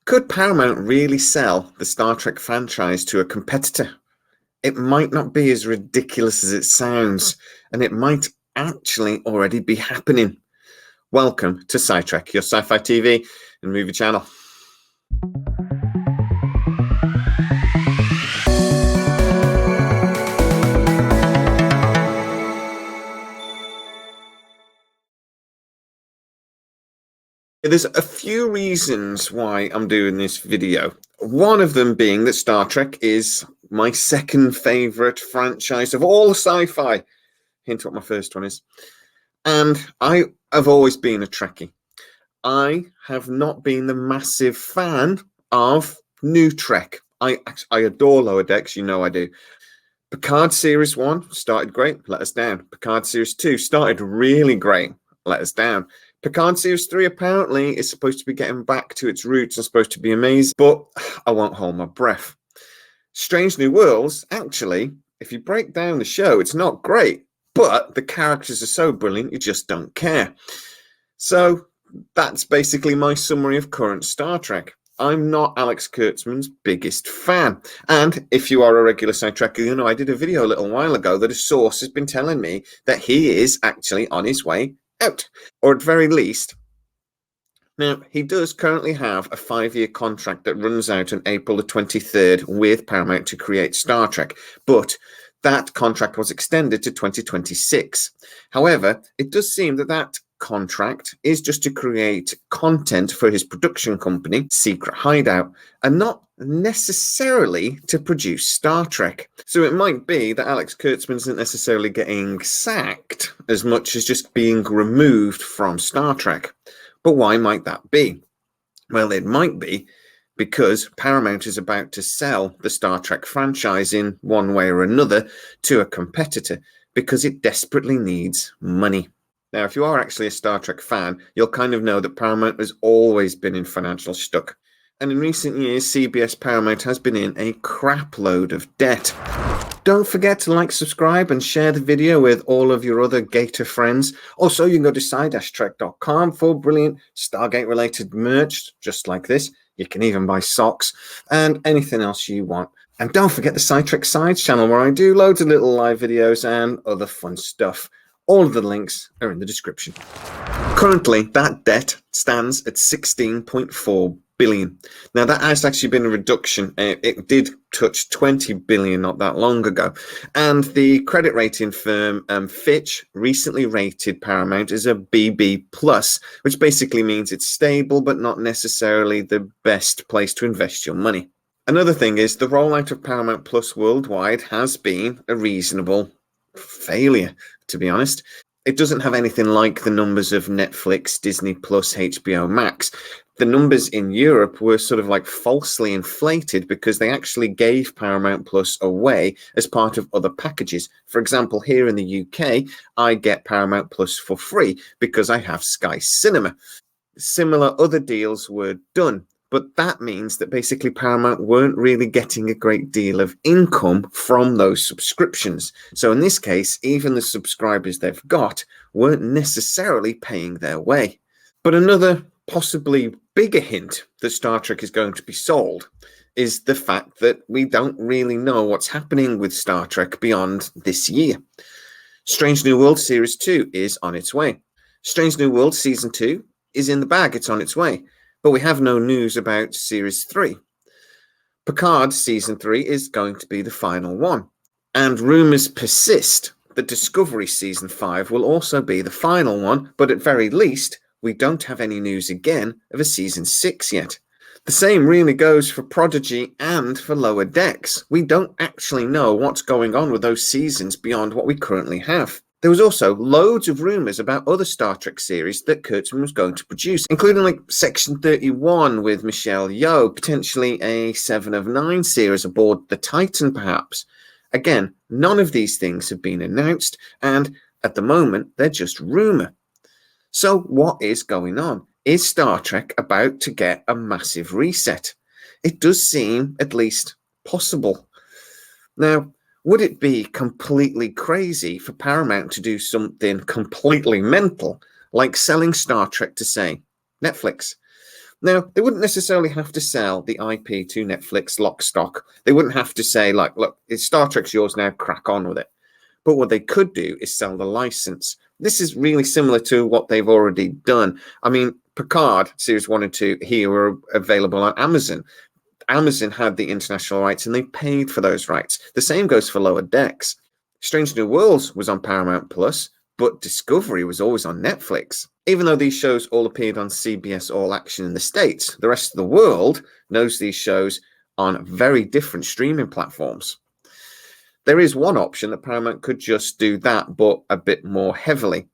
Could Paramount really sell the Star Trek franchise to a competitor? It might not be as ridiculous as it sounds, and it might actually already be happening. Welcome to SciTrek, your sci-fi TV and movie channel. There's a few reasons why I'm doing this video. One of them being that Star Trek is my second favourite franchise of all sci-fi. Hint what my first one is. And I have always been a Trekkie. I have not been the massive fan of New Trek. I adore Lower Decks, you know I do. Picard Series 1 started great, let us down. Picard Series 2 started really great, let us down. Picard Series 3 apparently is supposed to be getting back to its roots and supposed to be amazing, but I won't hold my breath. Strange New Worlds, actually, if you break down the show, it's not great, but the characters are so brilliant, you just don't care. So that's basically my summary of current Star Trek. I'm not Alex Kurtzman's biggest fan. And if you are a regular SciTrekker, you know I did a video a little while ago that a source has been telling me that he is actually on his way out, or at very least. Now, he does currently have a 5-year contract that runs out on April the 23rd with Paramount to create Star Trek, but that contract was extended to 2026. However, it does seem that that contract is just to create content for his production company, Secret Hideout, and not necessarily to produce Star Trek. So it might be that Alex Kurtzman isn't necessarily getting sacked as much as just being removed from Star Trek. But why might that be? Well, it might be because Paramount is about to sell the Star Trek franchise in one way or another to a competitor because it desperately needs money. Now, if you are actually a Star Trek fan, you'll kind of know that Paramount has always been in financial stuck. And in recent years, CBS Paramount has been in a crap load of debt. Don't forget to like, subscribe, and share the video with all of your other Gator friends. Also, you can go to sci-trek.com for brilliant Stargate-related merch, just like this. You can even buy socks and anything else you want. And don't forget the SciTrek Sides channel, where I do loads of little live videos and other fun stuff. All of the links are in the description. Currently, that debt stands at 16.4 billion. Now, that has actually been a reduction. It did touch 20 billion not that long ago. And the credit rating firm Fitch recently rated Paramount as a BB+, which basically means it's stable, but not necessarily the best place to invest your money. Another thing is the rollout of Paramount Plus worldwide has been a reasonable failure, to be honest. It doesn't have anything like the numbers of Netflix, Disney Plus, HBO Max. The numbers in Europe were sort of like falsely inflated because they actually gave Paramount Plus away as part of other packages. For example, here in the UK, I get Paramount Plus for free because I have Sky Cinema. Similar other deals were done. But that means that basically Paramount weren't really getting a great deal of income from those subscriptions. So in this case, even the subscribers they've got weren't necessarily paying their way. But another possibly bigger hint that Star Trek is going to be sold is the fact that we don't really know what's happening with Star Trek beyond this year. Strange New World Series 2 is on its way. Strange New World Season 2 is in the bag, it's on its way. But we have no news about Series 3. Picard Season 3 is going to be the final one. And rumours persist that Discovery Season 5 will also be the final one, but at very least, we don't have any news again of a Season 6 yet. The same really goes for Prodigy and for Lower Decks. We don't actually know what's going on with those seasons beyond what we currently have. There was also loads of rumours about other Star Trek series that Kurtzman was going to produce, including like Section 31 with Michelle Yeoh, potentially a 7 of 9 series aboard the Titan perhaps. Again, none of these things have been announced, and at the moment they're just rumour. So what is going on? Is Star Trek about to get a massive reset? It does seem at least possible. Now, would it be completely crazy for Paramount to do something completely mental, like selling Star Trek to, say, Netflix? Now, they wouldn't necessarily have to sell the IP to Netflix lock stock. They wouldn't have to say, like, look, it's Star Trek's yours now, crack on with it. But what they could do is sell the license. This is really similar to what they've already done. I mean, Picard, Series 1 and 2, here were available on Amazon. Amazon had the international rights and they paid for those rights. The same goes for Lower Decks. Strange New Worlds was on Paramount Plus, but Discovery was always on Netflix. Even though these shows all appeared on CBS All Action in the States, the rest of the world knows these shows on very different streaming platforms. There is one option that Paramount could just do that, but a bit more heavily,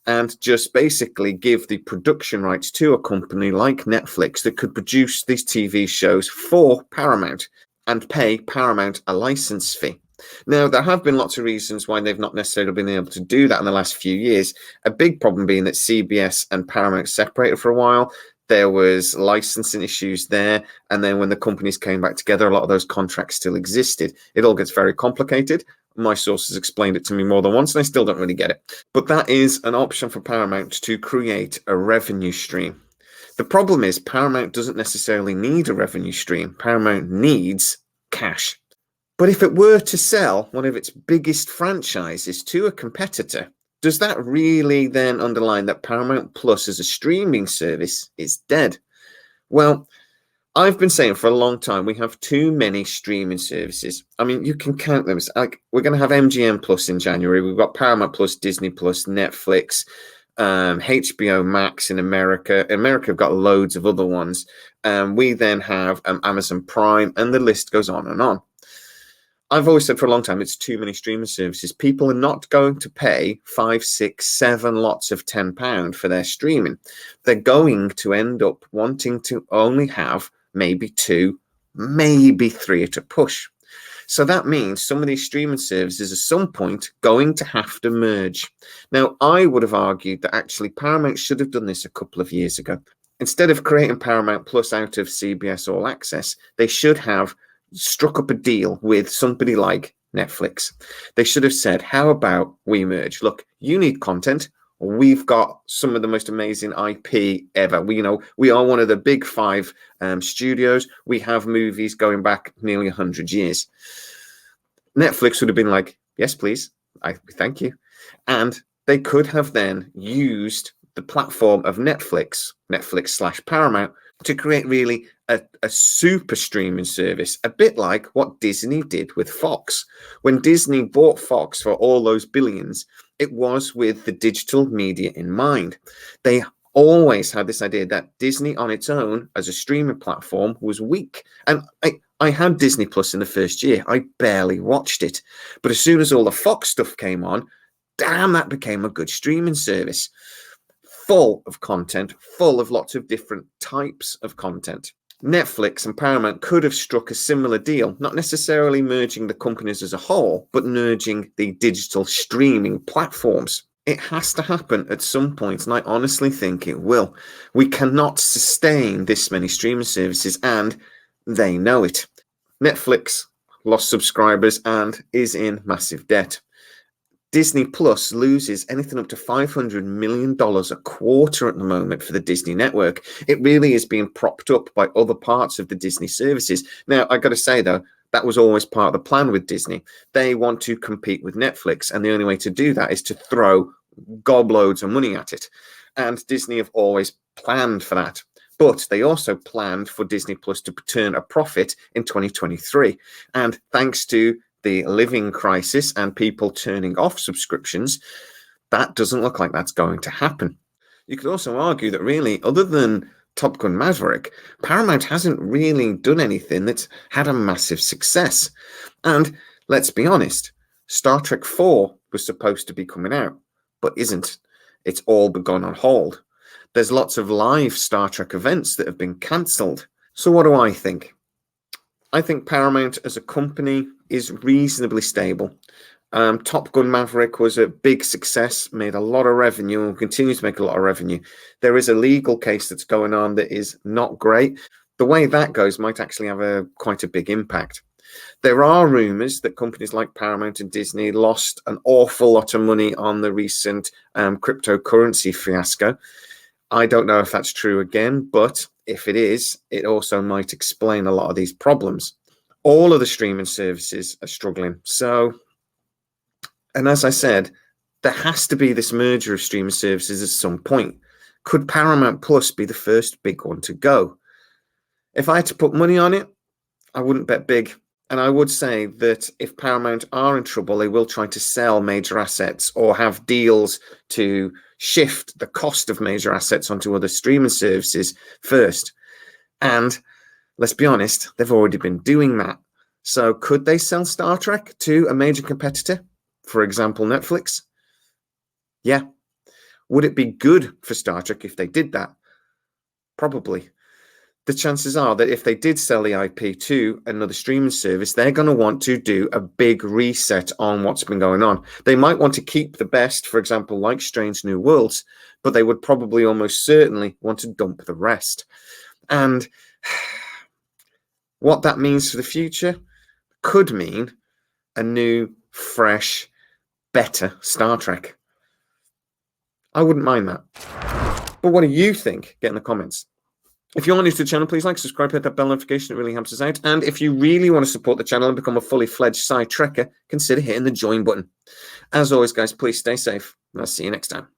and just basically give the production rights to a company like Netflix that could produce these TV shows for Paramount and pay Paramount a license fee. Now, there have been lots of reasons why they've not necessarily been able to do that in the last few years. A big problem being that CBS and Paramount separated for a while. There was licensing issues there. And then when the companies came back together, a lot of those contracts still existed. It all gets very complicated. My sources explained it to me more than once, and I still don't really get it. But that is an option for Paramount to create a revenue stream. The problem is Paramount doesn't necessarily need a revenue stream. Paramount needs cash. But if it were to sell one of its biggest franchises to a competitor, does that really then underline that Paramount Plus as a streaming service is dead? Well, I've been saying for a long time we have too many streaming services. I mean, you can count them. Like, we're going to have MGM Plus in January. We've got Paramount Plus, Disney Plus, Netflix, HBO Max in America. In America, we've got loads of other ones. We then have Amazon Prime, and the list goes on and on. I've always said for a long time, it's too many streaming services. People are not going to pay 5, 6, 7 lots of £10 for their streaming. They're going to end up wanting to only have maybe 2, maybe 3 at a push. So that means some of these streaming services at some point going to have to merge. Now, I would have argued that actually Paramount should have done this a couple of years ago. Instead of creating Paramount Plus out of CBS All Access, they should have struck up a deal with somebody like Netflix. They should have said, how about we merge? Look, you need content. We've got some of the most amazing IP ever. We are one of the big 5 studios. We have movies going back nearly 100 years. Netflix would have been like, yes, please. Thank you. And they could have then used the platform of Netflix/Paramount, to create really a super streaming service, a bit like what Disney did with Fox. When Disney bought Fox for all those billions, it was with the digital media in mind. They always had this idea that Disney on its own as a streaming platform was weak. And I had Disney Plus in the first year. I barely watched it. But as soon as all the Fox stuff came on, damn, that became a good streaming service. Full of content, full of lots of different types of content. Netflix and Paramount could have struck a similar deal, not necessarily merging the companies as a whole, but merging the digital streaming platforms. It has to happen at some point, and I honestly think it will. We cannot sustain this many streaming services, and they know it. Netflix lost subscribers and is in massive debt. Disney Plus loses anything up to $500 million a quarter at the moment for the Disney network. It really is being propped up by other parts of the Disney services. Now, I got to say, though, that was always part of the plan with Disney. They want to compete with Netflix, and the only way to do that is to throw gobloads of money at it. And Disney have always planned for that. But they also planned for Disney Plus to turn a profit in 2023. And thanks to the living crisis and people turning off subscriptions, that doesn't look like that's going to happen. You could also argue that really, other than Top Gun Maverick, Paramount hasn't really done anything that's had a massive success. And let's be honest, Star Trek 4 was supposed to be coming out, but isn't. It's all but gone on hold. There's lots of live Star Trek events that have been cancelled. So what do I think? I think Paramount as a company is reasonably stable. Top Gun Maverick was a big success, made a lot of revenue, and will continue to make a lot of revenue. There is a legal case that's going on that is not great. The way that goes might actually have quite a big impact. There are rumours that companies like Paramount and Disney lost an awful lot of money on the recent cryptocurrency fiasco. I don't know if that's true again, but if it is, it also might explain a lot of these problems. All of the streaming services are struggling. So, and as I said, there has to be this merger of streaming services at some point. Could Paramount Plus be the first big one to go? If I had to put money on it, I wouldn't bet big. And I would say that if Paramount are in trouble, they will try to sell major assets or have deals to shift the cost of major assets onto other streaming services first. And let's be honest, they've already been doing that. So could they sell Star Trek to a major competitor? For example, Netflix? Yeah. Would it be good for Star Trek if they did that? Probably. The chances are that if they did sell the IP to another streaming service, they're going to want to do a big reset on what's been going on. They might want to keep the best, for example, like Strange New Worlds, but they would probably almost certainly want to dump the rest. And what that means for the future could mean a new, fresh, better Star Trek. I wouldn't mind that. But what do you think? Get in the comments. If you're new to the channel, please like, subscribe, hit that bell notification. It really helps us out. And if you really want to support the channel and become a fully fledged SciTrekker, consider hitting the join button. As always, guys, please stay safe. And I'll see you next time.